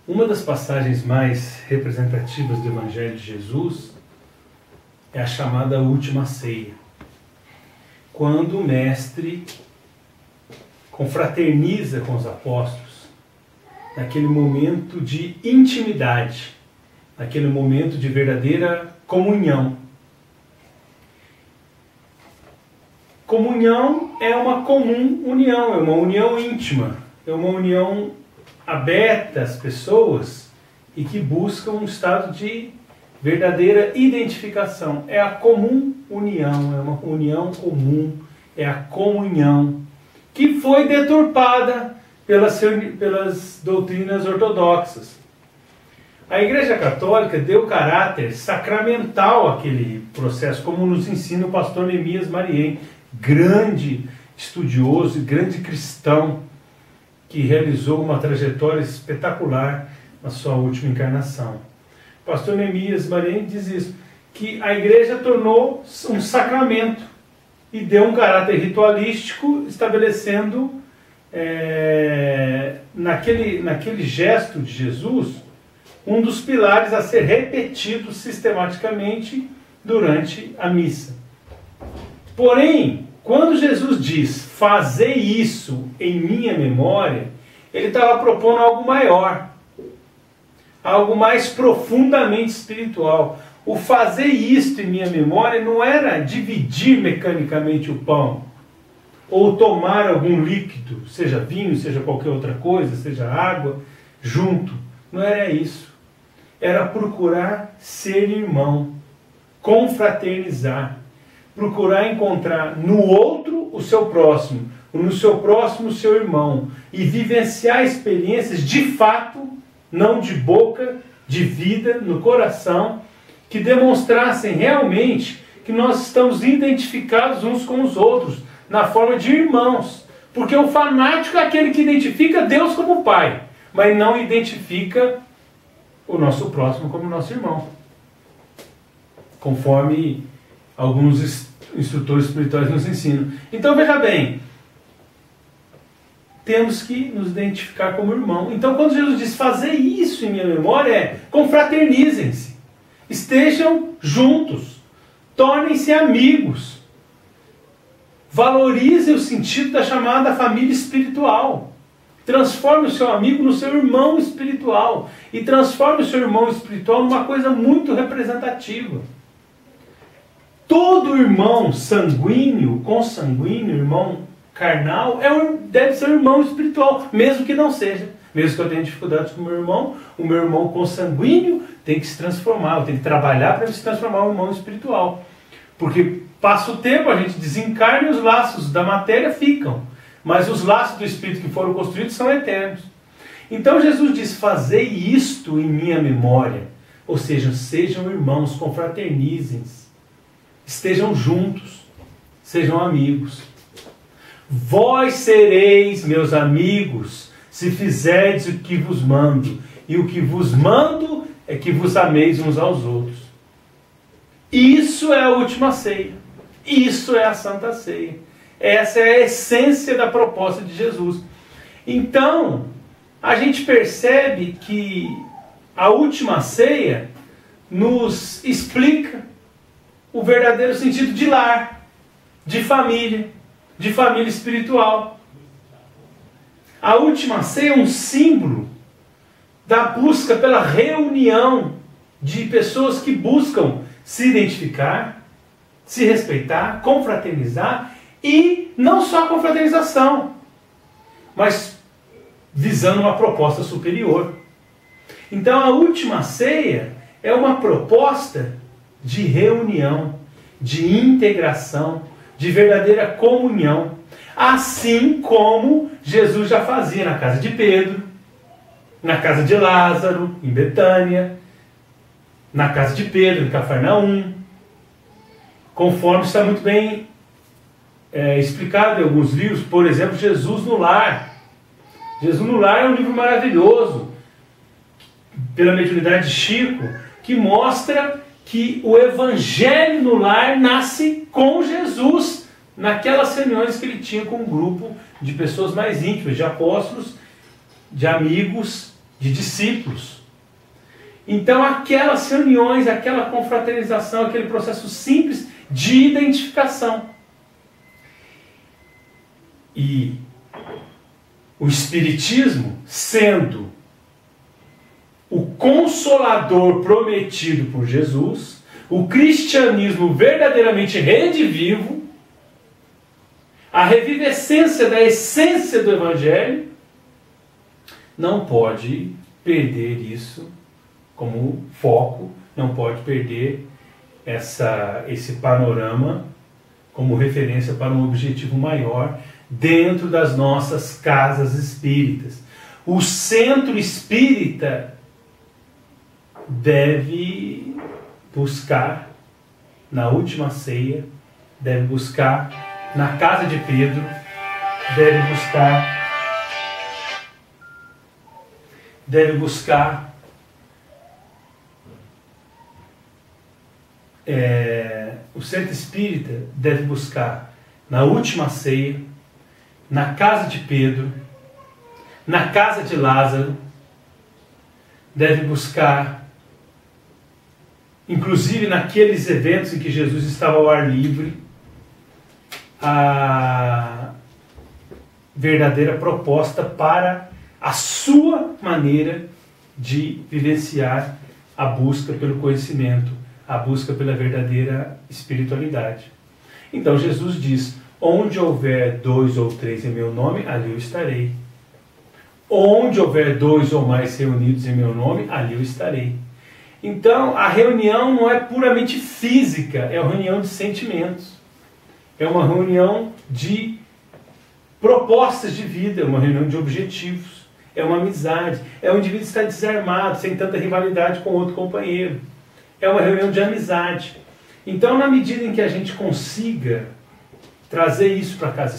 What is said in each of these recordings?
Uma das passagens mais representativas do Evangelho de Jesus é a chamada Última Ceia, quando o Mestre confraterniza com os apóstolos, naquele momento de intimidade, naquele momento de verdadeira comunhão. Comunhão é uma comum união, é uma união íntima, é uma união aberta às pessoas e que busca um estado de verdadeira identificação. É a comum união, é uma união comum, é a comunhão, que foi deturpada pelas doutrinas ortodoxas. A Igreja Católica deu caráter sacramental àquele processo, como nos ensina o pastor Neemias Mariem, grande estudioso e grande cristão, que realizou uma trajetória espetacular na sua última encarnação. O pastor Neemias Mariem diz isso, que a Igreja tornou um sacramento e deu um caráter ritualístico, estabelecendo naquele gesto de Jesus um dos pilares a ser repetido sistematicamente durante a missa. Porém, quando Jesus diz, fazei isso em minha memória, ele estava propondo algo maior, algo mais profundamente espiritual. O fazer isto em minha memória não era dividir mecanicamente o pão, ou tomar algum líquido, seja vinho, seja qualquer outra coisa, seja água, junto. Não era isso. Era procurar ser irmão, confraternizar, procurar encontrar no outro o seu próximo, no seu próximo o seu irmão, e vivenciar experiências de fato, não de boca, de vida, no coração, que demonstrassem realmente que nós estamos identificados uns com os outros, na forma de irmãos. Porque o fanático é aquele que identifica Deus como Pai, mas não identifica o nosso próximo como nosso irmão. Conforme alguns instrutores espirituais nos ensinam. Então veja bem, temos que nos identificar como irmão. Então quando Jesus diz, fazer isso em minha memória, confraternizem-se, estejam juntos, tornem-se amigos, valorize o sentido da chamada família espiritual. Transforme o seu amigo no seu irmão espiritual. E transforme o seu irmão espiritual numa coisa muito representativa. Todo irmão sanguíneo, consanguíneo, irmão carnal, deve ser um irmão espiritual, mesmo que não seja. Mesmo que eu tenha dificuldades com o meu irmão consanguíneo tem que se transformar, eu tenho que trabalhar para se transformar em um irmão espiritual. Porque passa o tempo, a gente desencarna e os laços da matéria ficam. Mas os laços do Espírito que foram construídos são eternos. Então Jesus diz, fazei isto em minha memória. Ou seja, sejam irmãos, confraternizem-se. Estejam juntos, sejam amigos. Vós sereis meus amigos, se fizerdes o que vos mando. E o que vos mando é que vos ameis uns aos outros. Isso é a última ceia. Isso é a Santa Ceia. Essa é a essência da proposta de Jesus. Então, a gente percebe que a última ceia nos explica o verdadeiro sentido de lar, de família espiritual. A última ceia é um símbolo da busca pela reunião de pessoas que buscam se identificar, se respeitar, confraternizar, e não só a confraternização, mas visando uma proposta superior. Então a última ceia é uma proposta de reunião, de integração, de verdadeira comunhão, assim como Jesus já fazia na casa de Pedro, na casa de Lázaro, em Betânia, na casa de Pedro, em Cafarnaum, conforme está muito bem explicado em alguns livros. Por exemplo, Jesus no Lar. Jesus no Lar é um livro maravilhoso, pela mediunidade de Chico, que mostra que o Evangelho no Lar nasce com Jesus, naquelas reuniões que ele tinha com um grupo de pessoas mais íntimas, de apóstolos, de amigos de discípulos. Então aquelas reuniões, aquela confraternização, aquele processo simples de identificação. E o Espiritismo, sendo o consolador prometido por Jesus, o cristianismo verdadeiramente redivivo, a revivescência da essência do Evangelho, não pode perder isso como foco, não pode perder esse panorama como referência para um objetivo maior dentro das nossas casas espíritas. O centro espírita deve buscar na última ceia, deve buscar na casa de Pedro, deve buscar o centro espírita deve buscar na última ceia, na casa de Pedro, na casa de Lázaro, deve buscar, inclusive naqueles eventos em que Jesus estava ao ar livre, a verdadeira proposta para a sua maneira de vivenciar a busca pelo conhecimento, a busca pela verdadeira espiritualidade. Então Jesus diz: onde houver 2 ou 3 em meu nome, ali eu estarei. Onde houver 2 ou mais reunidos em meu nome, ali eu estarei. Então a reunião não é puramente física, é uma reunião de sentimentos. É uma reunião de propostas de vida, é uma reunião de objetivos, é uma amizade, é um indivíduo estar desarmado, sem tanta rivalidade com outro companheiro. É uma reunião de amizade. Então, na medida em que a gente consiga trazer isso para a casa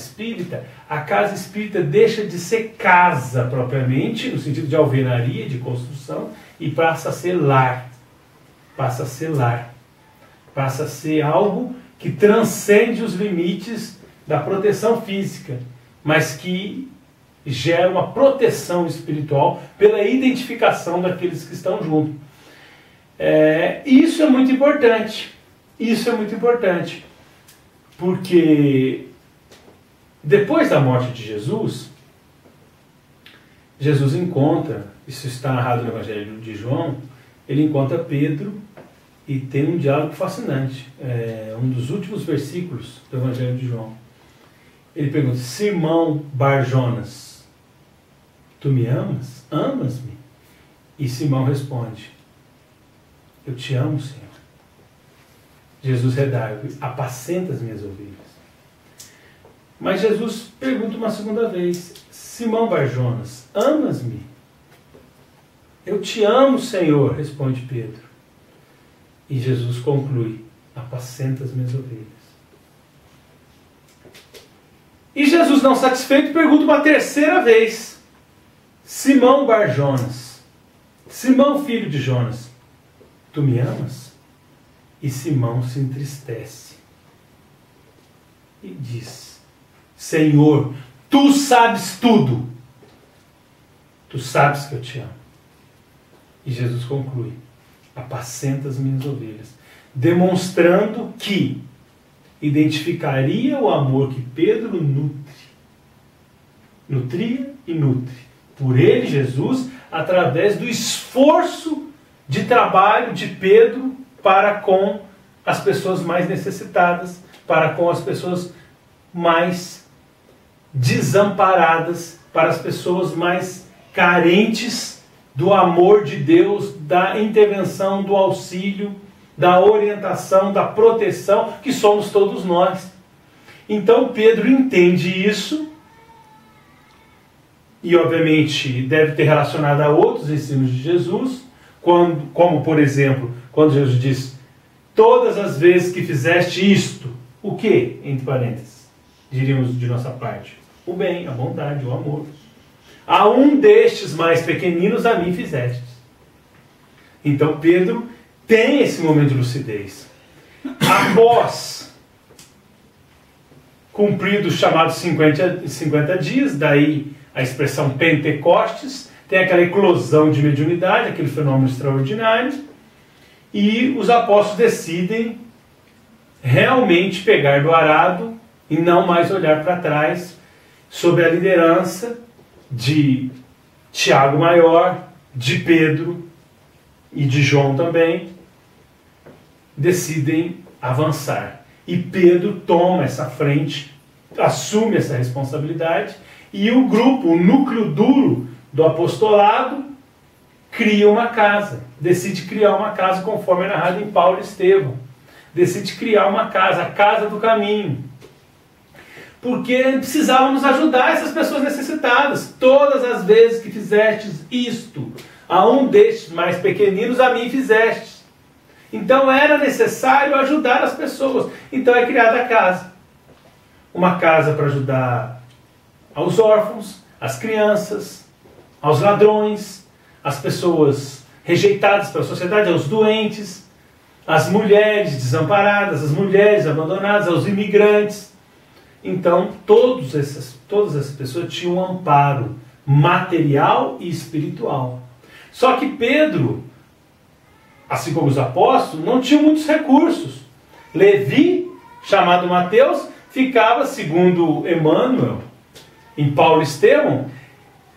espírita deixa de ser casa propriamente, no sentido de alvenaria, de construção, e passa a ser lar. Passa a ser lar. Passa a ser algo que transcende os limites da proteção física, mas que gera uma proteção espiritual pela identificação daqueles que estão juntos. Isso é muito importante. Isso é muito importante. Porque depois da morte de Jesus, Jesus encontra, isso está narrado no Evangelho de João, ele encontra Pedro e tem um diálogo fascinante. Um dos últimos versículos do Evangelho de João. Ele pergunta: Simão Bar-Jonas, tu me amas? Amas-me? E Simão responde: eu te amo, Senhor. Jesus redargue: apacenta as minhas ovelhas. Mas Jesus pergunta uma segunda vez: Simão Bar-Jonas, amas-me? Eu te amo, Senhor, responde Pedro. E Jesus conclui: apacenta as minhas ovelhas. E Jesus, não satisfeito, pergunta uma terceira vez: Simão Bar-Jonas, Simão filho de Jonas, tu me amas? E Simão se entristece e diz: Senhor, tu sabes tudo. Tu sabes que eu te amo. E Jesus conclui: apacenta as minhas ovelhas, demonstrando que identificaria o amor que Pedro nutria e nutre por ele, Jesus, através do esforço de trabalho de Pedro para com as pessoas mais necessitadas, para com as pessoas mais desamparadas, para as pessoas mais carentes do amor de Deus, da intervenção, do auxílio, da orientação, da proteção, que somos todos nós. Então Pedro entende isso, e obviamente deve ter relacionado a outros ensinos de Jesus, como por exemplo, quando Jesus diz: todas as vezes que fizeste isto, o que? Entre parênteses, diríamos de nossa parte: o bem, a bondade, o amor. A um destes mais pequeninos a mim fizestes. Então Pedro tem esse momento de lucidez. Após cumpridos os chamados 50 dias, daí a expressão Pentecostes, tem aquela eclosão de mediunidade, aquele fenômeno extraordinário, e os apóstolos decidem realmente pegar do arado e não mais olhar para trás, sob a liderança de Tiago Maior, de Pedro e de João também, decidem avançar. E Pedro toma essa frente, assume essa responsabilidade, e o grupo, o núcleo duro do apostolado, cria uma casa, decide criar uma casa conforme é narrado em Paulo e Estevão. Decide criar uma casa, a casa do caminho. Porque precisávamos ajudar essas pessoas necessitadas. Todas as vezes que fizestes isto a um destes mais pequeninos, a mim fizestes. Então era necessário ajudar as pessoas. Então é criada a casa. Uma casa para ajudar aos órfãos, às crianças, aos ladrões, às pessoas rejeitadas pela sociedade, aos doentes, às mulheres desamparadas, às mulheres abandonadas, aos imigrantes. Então, todas essas pessoas tinham um amparo material e espiritual. Só que Pedro, assim como os apóstolos, não tinha muitos recursos. Levi, chamado Mateus, ficava, segundo Emmanuel, em Paulo e Estevão,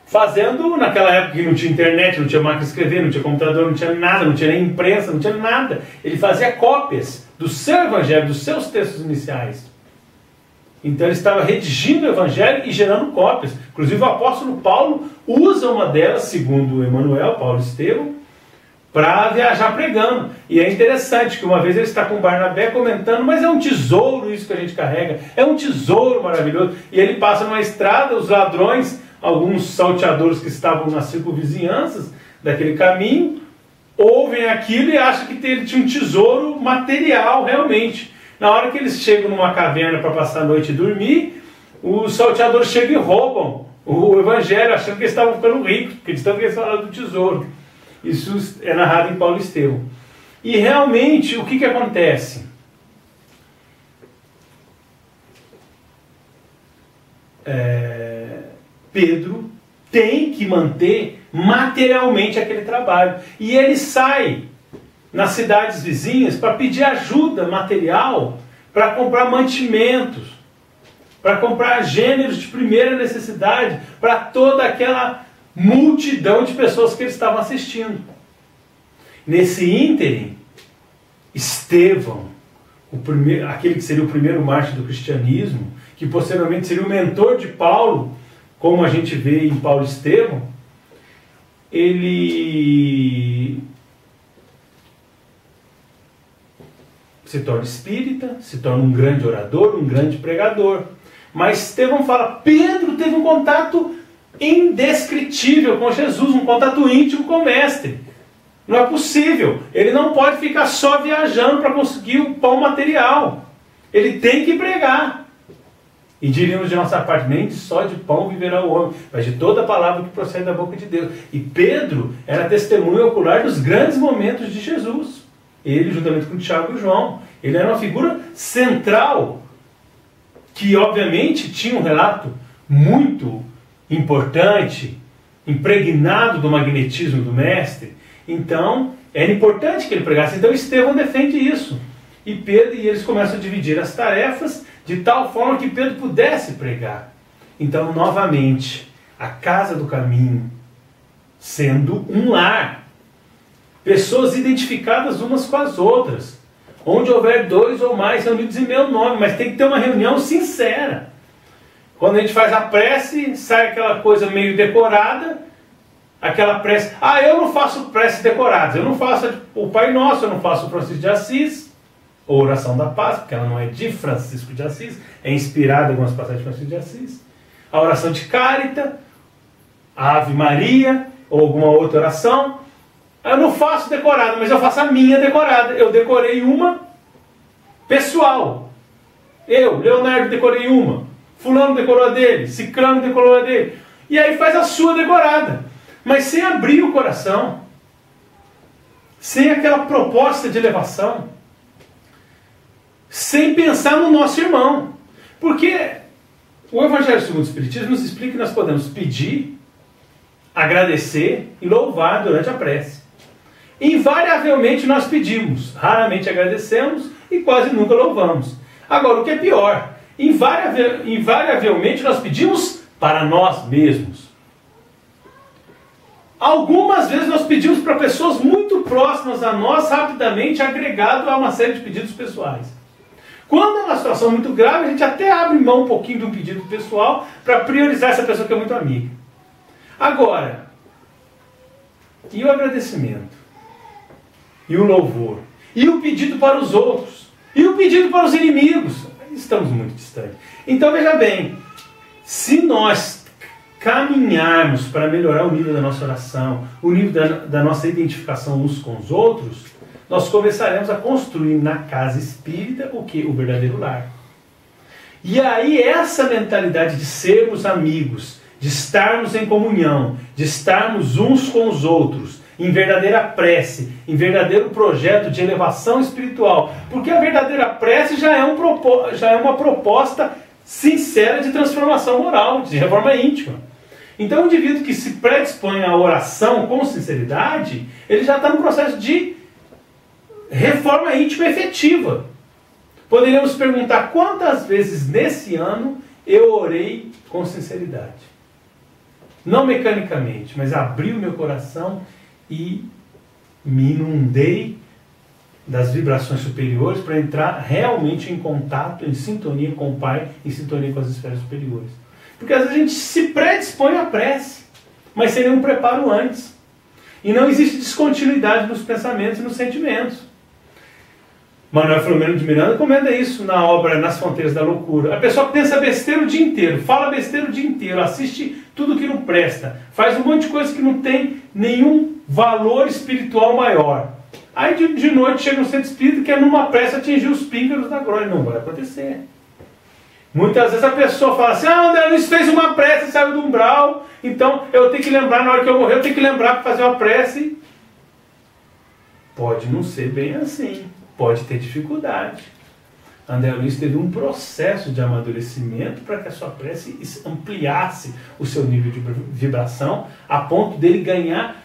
fazendo, naquela época que não tinha internet, não tinha máquina de escrever, não tinha computador, não tinha nada, não tinha nem imprensa, não tinha nada. Ele fazia cópias do seu evangelho, dos seus textos iniciais. Então ele estava redigindo o evangelho e gerando cópias. Inclusive o apóstolo Paulo usa uma delas, segundo Emmanuel, Paulo e Estevão, para viajar pregando. E é interessante que uma vez ele está com Barnabé comentando, mas é um tesouro isso que a gente carrega, é um tesouro maravilhoso. E ele passa numa estrada, os ladrões, alguns salteadores que estavam nas circunvizinhanças daquele caminho, ouvem aquilo e acham que ele tinha um tesouro material realmente. Na hora que eles chegam numa caverna para passar a noite e dormir, os salteadores chegam e roubam o evangelho, achando que eles estavam ficando ricos, porque de tanto que eles falaram do tesouro. Isso é narrado em Paulo e Estevão. E realmente, o que acontece? Pedro tem que manter materialmente aquele trabalho. E ele sai nas cidades vizinhas para pedir ajuda material, para comprar mantimentos, para comprar gêneros de primeira necessidade, para toda aquela multidão de pessoas que eles estavam assistindo. Nesse ínterim, Estevão, aquele que seria o primeiro mártir do cristianismo, que posteriormente seria o mentor de Paulo, como a gente vê em Paulo e Estevão, ele se torna espírita, se torna um grande orador, um grande pregador. Mas Estevão fala, Pedro teve um contato indescritível com Jesus, um contato íntimo com o mestre. Não é possível. Ele não pode ficar só viajando para conseguir o pão material. Ele tem que pregar. E diríamos de nossa parte, nem só de pão viverá o homem, mas de toda a palavra que procede da boca de Deus. E Pedro era testemunho ocular dos grandes momentos de Jesus. Ele, juntamente com Tiago e João, ele era uma figura central, que obviamente tinha um relato muito importante, impregnado do magnetismo do mestre. Então, era importante que ele pregasse. Então, Estevão defende isso. E Pedro e eles começam a dividir as tarefas de tal forma que Pedro pudesse pregar. Então, novamente, a casa do caminho sendo um lar. Pessoas identificadas umas com as outras. Onde houver dois ou mais reunidos em meu nome. Mas tem que ter uma reunião sincera. Quando a gente faz a prece, sai aquela coisa meio decorada. Aquela prece. Eu não faço preces decoradas. Eu não faço o Pai Nosso, eu não faço o Francisco de Assis. Ou Oração da Paz, porque ela não é de Francisco de Assis. É inspirada em algumas passagens de Francisco de Assis. A oração de Cárita. A Ave Maria. Ou alguma outra oração. Eu não faço decorada, mas eu faço a minha decorada. Eu decorei uma pessoal. Eu, Leonardo, decorei uma. Fulano decorou a dele. Ciclano decorou a dele. E aí faz a sua decorada. Mas sem abrir o coração. Sem aquela proposta de elevação. Sem pensar no nosso irmão. Porque o Evangelho segundo o Espiritismo nos explica que nós podemos pedir agradecer e louvar durante a prece. Invariavelmente nós pedimos, raramente agradecemos e quase nunca louvamos. Agora, o que é pior, invariavelmente nós pedimos para nós mesmos. Algumas vezes nós pedimos para pessoas muito próximas a nós, rapidamente agregado a uma série de pedidos pessoais. Quando é uma situação muito grave, a gente até abre mão um pouquinho de um pedido pessoal para priorizar essa pessoa que é muito amiga. Agora, e o agradecimento? E o louvor? E o pedido para os outros? E o pedido para os inimigos? Estamos muito distantes. Então veja bem, se nós caminharmos para melhorar o nível da nossa oração, o nível da nossa identificação uns com os outros, nós começaremos a construir na casa espírita o que? O verdadeiro lar. E aí essa mentalidade de sermos amigos, de estarmos em comunhão, de estarmos uns com os outros, em verdadeira prece, em verdadeiro projeto de elevação espiritual, porque a verdadeira prece já é uma proposta sincera de transformação moral, de reforma íntima. Então o indivíduo que se predispõe à oração com sinceridade, ele já está no processo de reforma íntima efetiva. Poderíamos perguntar quantas vezes nesse ano eu orei com sinceridade. Não mecanicamente, mas abri o meu coração e me inundei das vibrações superiores para entrar realmente em contato, em sintonia com o Pai, em sintonia com as esferas superiores. Porque às vezes a gente se predispõe à prece, mas sem nenhum preparo antes. E não existe descontinuidade nos pensamentos e nos sentimentos. Manuel Filomeno de Miranda comenta isso na obra Nas Fronteiras da Loucura. A pessoa pensa besteira o dia inteiro, fala besteira o dia inteiro, assiste tudo que não presta, faz um monte de coisa que não tem nenhum valor espiritual maior. Aí de noite chega um centro espírita que é numa prece atingir os píncaros da glória. Não vai acontecer. Muitas vezes a pessoa fala assim, André Luiz fez uma prece e saiu do umbral, então eu tenho que lembrar, na hora que eu morrer, eu tenho que lembrar para fazer uma prece. Pode não ser bem assim. Pode ter dificuldade. André Luiz teve um processo de amadurecimento para que a sua prece ampliasse o seu nível de vibração, a ponto dele ganhar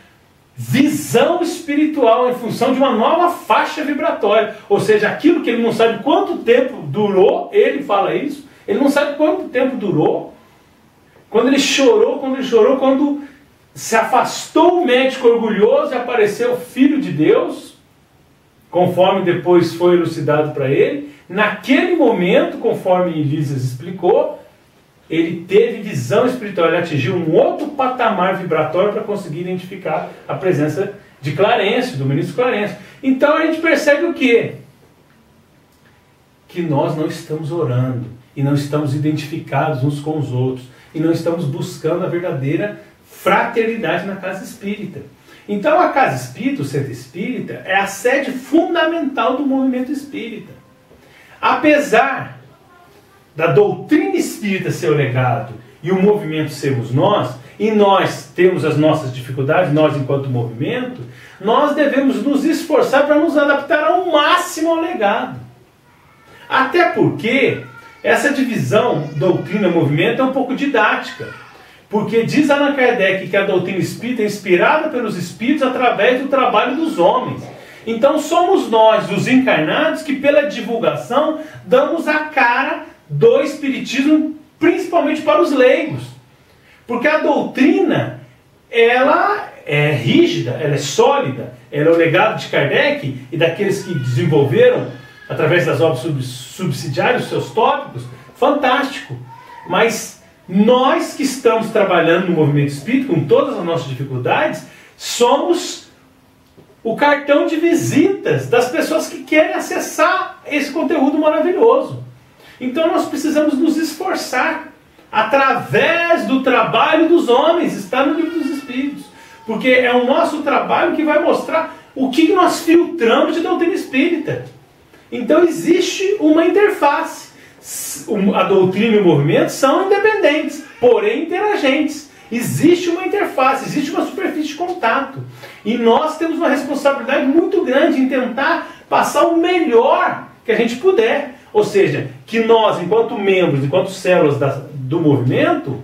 visão espiritual em função de uma nova faixa vibratória. Ou seja, aquilo que ele não sabe quanto tempo durou, ele fala isso, ele não sabe quanto tempo durou, quando ele chorou, quando se afastou o médico orgulhoso e apareceu o Filho de Deus, conforme depois foi elucidado para ele, naquele momento, conforme Elísias explicou, ele teve visão espiritual, ele atingiu um outro patamar vibratório para conseguir identificar a presença de Clarencio, do ministro Clarencio. Então a gente percebe o quê? Que nós não estamos orando, e não estamos identificados uns com os outros, e não estamos buscando a verdadeira fraternidade na casa espírita. Então a casa espírita, o centro espírita, é a sede fundamental do movimento espírita. Apesar da doutrina espírita ser o legado e o movimento sermos nós, e nós temos as nossas dificuldades, nós enquanto movimento, nós devemos nos esforçar para nos adaptar ao máximo ao legado. Até porque essa divisão doutrina-movimento é um pouco didática. Porque diz Allan Kardec que a doutrina espírita é inspirada pelos espíritos através do trabalho dos homens. Então somos nós, os encarnados, que pela divulgação damos a cara do espiritismo, principalmente para os leigos. Porque a doutrina, ela é rígida, ela é sólida, ela é o legado de Kardec e daqueles que desenvolveram, através das obras subsidiárias, os seus tópicos, fantástico. Mas nós que estamos trabalhando no movimento espírita, com todas as nossas dificuldades, somos o cartão de visitas das pessoas que querem acessar esse conteúdo maravilhoso. Então nós precisamos nos esforçar através do trabalho dos homens, está no livro dos Espíritos. Porque é o nosso trabalho que vai mostrar o que nós filtramos de doutrina espírita. Então existe uma interface. A doutrina e o movimento são independentes, porém interagentes. Existe uma interface, existe uma superfície de contato. E nós temos uma responsabilidade muito grande em tentar passar o melhor que a gente puder. Ou seja, que nós, enquanto membros, enquanto células do movimento,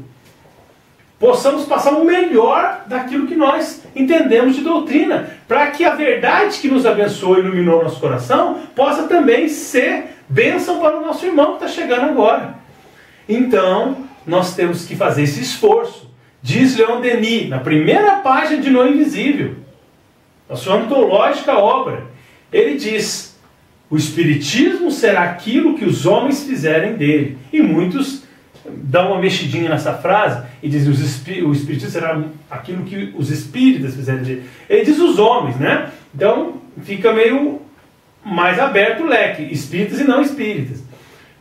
possamos passar o melhor daquilo que nós entendemos de doutrina, para que a verdade que nos abençoou e iluminou nosso coração possa também ser bênção para o nosso irmão que está chegando agora. Então, nós temos que fazer esse esforço. Diz Leon Denis, na primeira página de No Invisível, a sua antológica obra, ele diz: o Espiritismo será aquilo que os homens fizerem dele. E muitos dão uma mexidinha nessa frase e dizem: o Espiritismo será aquilo que os espíritas fizerem dele. Ele diz os homens, né? Então fica meio mais aberto o leque, espíritas e não espíritas.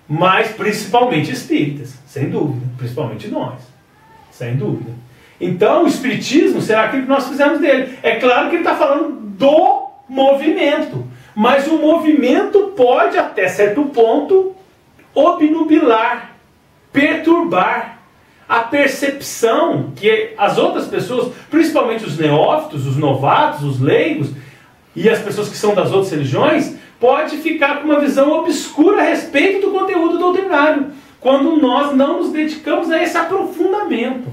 Mas principalmente espíritas, sem dúvida. Principalmente nós, sem dúvida. Então o Espiritismo será aquilo que nós fizemos dele. É claro que ele está falando do movimento. Mas o movimento pode, até certo ponto, obnubilar, perturbar a percepção que as outras pessoas, principalmente os neófitos, os novatos, os leigos e as pessoas que são das outras religiões, pode ficar com uma visão obscura a respeito do conteúdo doutrinário, quando nós não nos dedicamos a esse aprofundamento.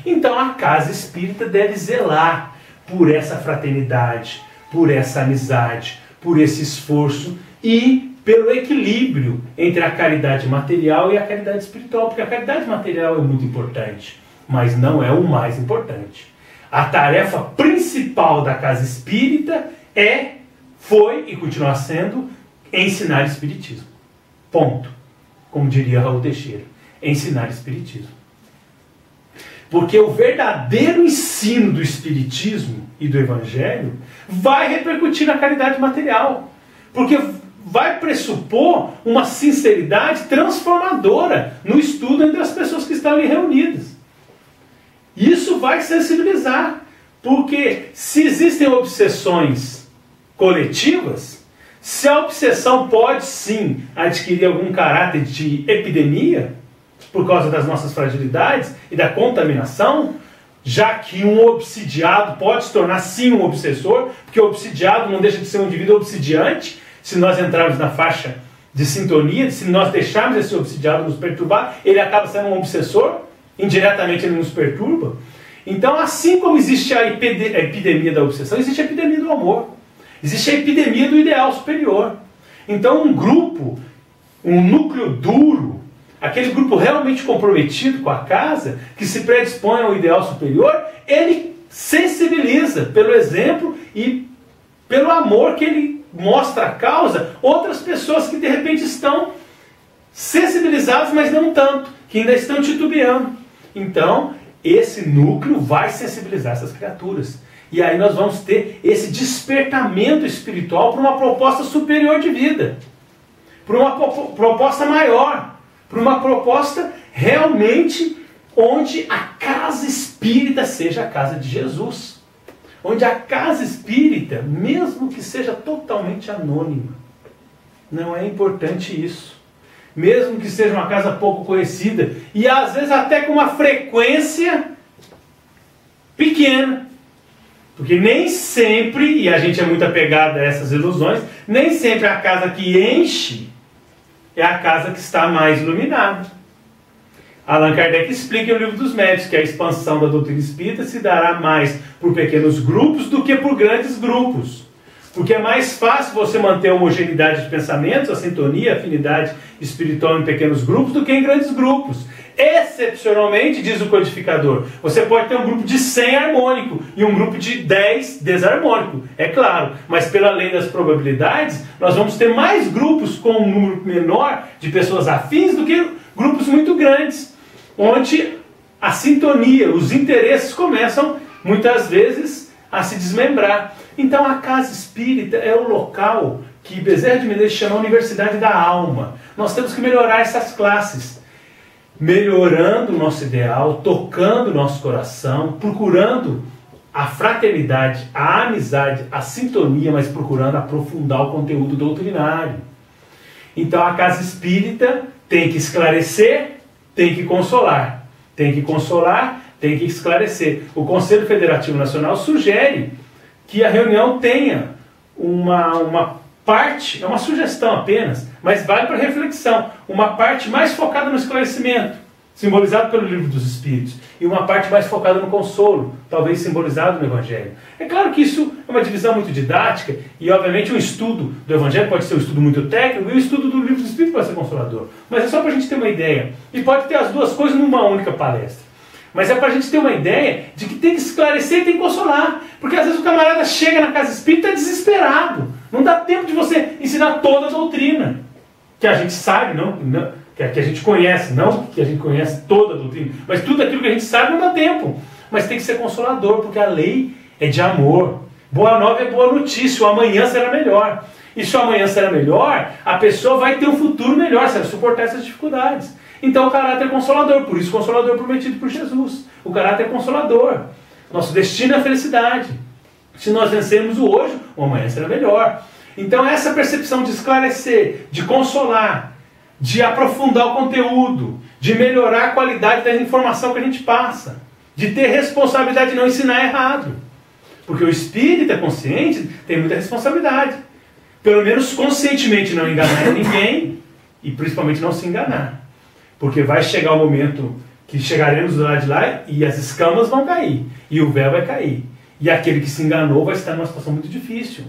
Então a casa espírita deve zelar por essa fraternidade, por essa amizade, por esse esforço e pelo equilíbrio entre a caridade material e a caridade espiritual, porque a caridade material é muito importante, mas não é o mais importante. A tarefa principal da casa espírita foi e continua sendo ensinar espiritismo. Ponto. Como diria Raul Teixeira, ensinar espiritismo. Porque o verdadeiro ensino do espiritismo e do evangelho vai repercutir na caridade material. Porque vai pressupor uma sinceridade transformadora no estudo entre as pessoas que estão ali reunidas. Isso vai sensibilizar. Porque se existem obsessões coletivas, se a obsessão pode sim adquirir algum caráter de epidemia, por causa das nossas fragilidades e da contaminação, já que um obsidiado pode se tornar sim um obsessor, porque o obsidiado não deixa de ser um indivíduo obsidiante, se nós entrarmos na faixa de sintonia, se nós deixarmos esse obsidiado nos perturbar, ele acaba sendo um obsessor, indiretamente ele nos perturba. Então, assim como existe a epidemia da obsessão, existe a epidemia do amor, existe a epidemia do ideal superior. Então um grupo, um núcleo duro, aquele grupo realmente comprometido com a casa, que se predispõe ao ideal superior, ele sensibiliza pelo exemplo e pelo amor que ele mostra à causa outras pessoas que de repente estão sensibilizadas, mas não tanto, que ainda estão titubeando. Então, esse núcleo vai sensibilizar essas criaturas. E aí nós vamos ter esse despertamento espiritual para uma proposta superior de vida, para uma proposta maior, para uma proposta realmente onde a casa espírita seja a casa de Jesus. Onde a casa espírita, mesmo que seja totalmente anônima, não é importante isso. Mesmo que seja uma casa pouco conhecida, e às vezes até com uma frequência pequena. Porque nem sempre, e a gente é muito apegado a essas ilusões, nem sempre a casa que enche é a casa que está mais iluminada. Allan Kardec explica no Livro dos Médiuns que a expansão da doutrina espírita se dará mais por pequenos grupos do que por grandes grupos. Porque é mais fácil você manter a homogeneidade de pensamentos, a sintonia, a afinidade espiritual em pequenos grupos do que em grandes grupos. Excepcionalmente, diz o codificador, você pode ter um grupo de 100 harmônico e um grupo de 10 desarmônico, é claro. Mas pela lei das probabilidades, nós vamos ter mais grupos com um número menor de pessoas afins do que grupos muito grandes, onde a sintonia, os interesses começam muitas vezes a se desmembrar. Então a casa espírita é o local que Bezerra de Menezes chama a universidade da alma. Nós temos que melhorar essas classes, melhorando o nosso ideal, tocando o nosso coração, procurando a fraternidade, a amizade, a sintonia, mas procurando aprofundar o conteúdo doutrinário. Então a casa espírita tem que esclarecer, tem que consolar. Tem que consolar, tem que esclarecer. O Conselho Federativo Nacional sugere que a reunião tenha uma parte, é uma sugestão apenas, mas vale para reflexão, uma parte mais focada no esclarecimento simbolizado pelo livro dos Espíritos, e uma parte mais focada no consolo, talvez simbolizado no Evangelho. É claro que isso é uma divisão muito didática, e obviamente um estudo do Evangelho pode ser um estudo muito técnico, e o estudo do livro dos Espíritos pode ser consolador. Mas é só para a gente ter uma ideia. E pode ter as duas coisas numa única palestra. Mas é para a gente ter uma ideia de que tem que esclarecer e tem que consolar. Porque às vezes o camarada chega na casa espírita desesperado. Não dá tempo de você ensinar toda a doutrina. Que a gente sabe, que a gente conhece, não que a gente conhece toda a doutrina, mas tudo aquilo que a gente sabe não dá tempo. Mas tem que ser consolador, porque a lei é de amor. Boa nova é boa notícia, o amanhã será melhor. E se o amanhã será melhor, a pessoa vai ter um futuro melhor, se ela suportar essas dificuldades. Então o caráter consolador, por isso o consolador prometido por Jesus. O caráter consolador. Nosso destino é a felicidade. Se nós vencermos o hoje, o amanhã será melhor. Então essa percepção de esclarecer, de consolar, de aprofundar o conteúdo, de melhorar a qualidade da informação que a gente passa, de ter responsabilidade de não ensinar errado. Porque o espírita consciente tem muita responsabilidade. Pelo menos conscientemente não enganar ninguém e principalmente não se enganar. Porque vai chegar o momento que chegaremos do lado de lá e as escamas vão cair. E o véu vai cair. E aquele que se enganou vai estar numa situação muito difícil.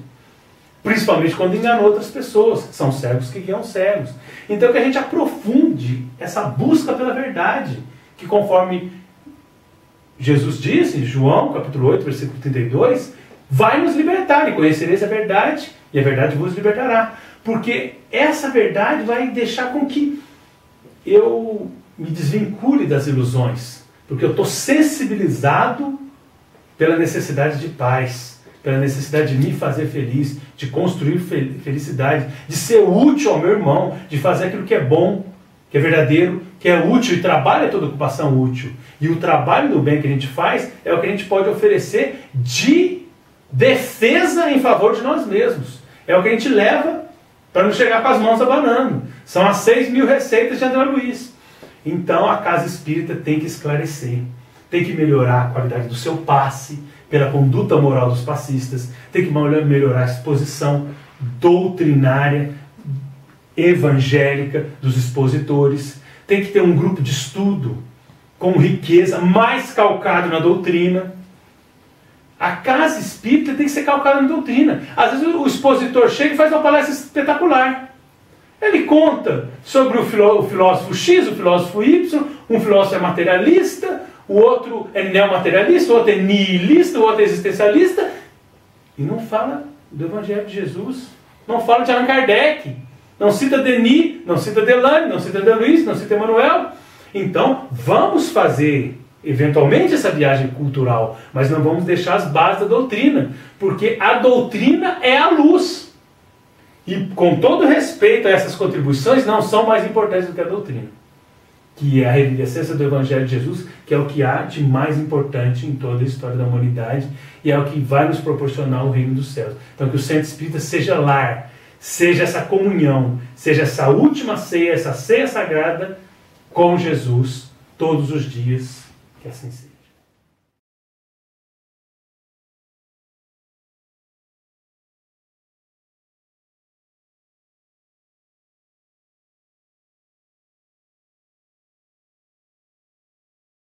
Principalmente quando enganou outras pessoas. São cegos que guiam cegos. Então que a gente aprofunde essa busca pela verdade. Que conforme Jesus disse, João capítulo 8, versículo 32, vai nos libertar. E conhecereis a verdade, e a verdade vos libertará. Porque essa verdade vai deixar com que eu me desvincule das ilusões, porque eu estou sensibilizado pela necessidade de paz, pela necessidade de me fazer feliz, de construir felicidade, de ser útil ao meu irmão, de fazer aquilo que é bom, que é verdadeiro, que é útil, e trabalho é toda ocupação útil. E o trabalho do bem que a gente faz é o que a gente pode oferecer de defesa em favor de nós mesmos. É o que a gente leva para não chegar com as mãos abanando. São as 6.000 receitas de André Luiz. Então a casa espírita tem que esclarecer, tem que melhorar a qualidade do seu passe, pela conduta moral dos passistas, tem que melhorar a exposição doutrinária, evangélica dos expositores, tem que ter um grupo de estudo com riqueza, mais calcado na doutrina. A casa espírita tem que ser calcada na doutrina. Às vezes o expositor chega e faz uma palestra espetacular. Ele conta sobre o filósofo X, o filósofo Y, um filósofo é materialista, o outro é neomaterialista, o outro é nihilista, o outro é existencialista, e não fala do Evangelho de Jesus, não fala de Allan Kardec, não cita Denis, não cita Delane, não cita Deleuze, não cita Emmanuel. Então, vamos fazer eventualmente essa viagem cultural, mas não vamos deixar as bases da doutrina, porque a doutrina é a luz. E com todo respeito a essas contribuições, não são mais importantes do que a doutrina, que é a revivescência do Evangelho de Jesus, que é o que há de mais importante em toda a história da humanidade, e é o que vai nos proporcionar o reino dos céus. Então que o centro espírita seja lar, seja essa comunhão, seja essa última ceia, essa ceia sagrada com Jesus, todos os dias, que assim seja.